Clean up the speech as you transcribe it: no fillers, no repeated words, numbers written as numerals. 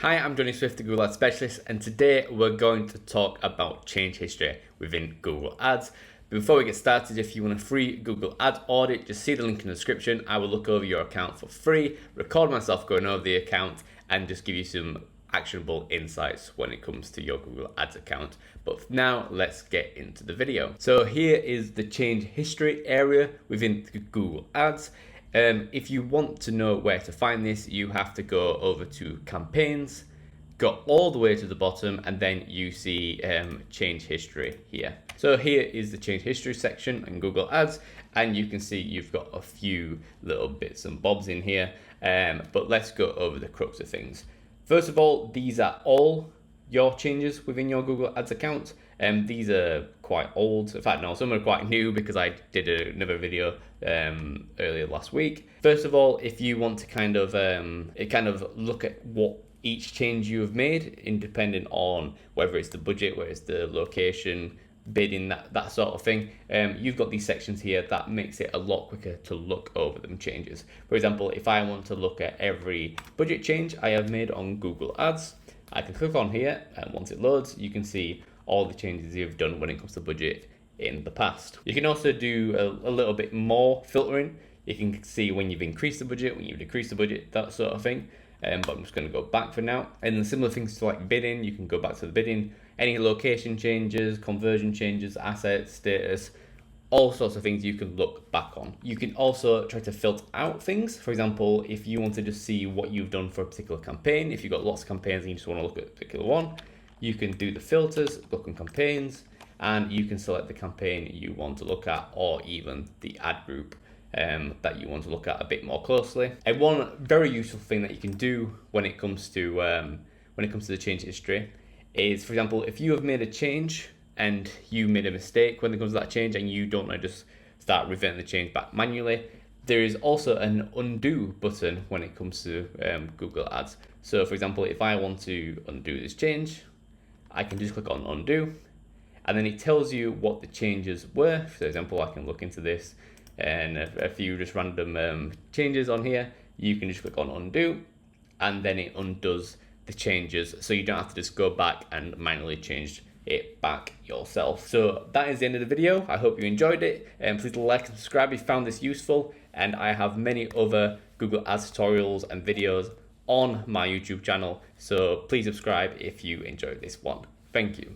Hi, I'm Johnny Swift, the Google Ads Specialist, and today we're going to talk about change history within Google Ads. Before we get started, if you want a free Google Ads audit, just see the link in the description. I will look over your account for free, record myself going over the account, and just give you some actionable insights when it comes to your Google Ads account. But now let's get into the video. So here is the change history area within Google Ads. If you want to know where to find this, you have to go over to campaigns, go all the way to the bottom, and then you see change history here. So here is the change history section in Google Ads, and you can see you've got a few little bits and bobs in here, but let's go over the crux of things. First of all, these are all your changes within your Google Ads account. These are quite old. In fact, no, some are quite new because I did another video earlier last week. First of all, if you want to kind of look at what each change you have made, independent on whether it's the budget, whether it's the location, bidding, that sort of thing, you've got these sections here that makes it a lot quicker to look over them changes. For example, if I want to look at every budget change I have made on Google Ads, I can click on here, and once it loads, you can see all the changes you've done when it comes to budget in the past. You can also do a little bit more filtering. You can see when you've increased the budget, when you've decreased the budget, that sort of thing. But I'm just going to go back for now. And then similar things to like bidding, you can go back to the bidding, any location changes, conversion changes, assets, status, all sorts of things you can look back on. You can also try to filter out things. For example, if you want to just see what you've done for a particular campaign, if you've got lots of campaigns and you just want to look at a particular one, you can do the filters, look on campaigns, and you can select the campaign you want to look at, or even the ad group that you want to look at a bit more closely. And one very useful thing that you can do when it comes to the change history is, for example, if you have made a change and you made a mistake when it comes to that change and you don't want to just start reverting the change back manually, there is also an undo button when it comes to Google Ads. So for example, if I want to undo this change, I can just click on undo, and then it tells you what the changes were. For example, I can look into this and a few just random changes on here. You can just click on undo, and then it undoes the changes, so you don't have to just go back and manually change it back yourself. So that is the end of the video. I hope you enjoyed it, and please like and subscribe if you found this useful. And I have many other Google Ads tutorials and videos on my YouTube channel, so please subscribe if you enjoyed this one. Thank you.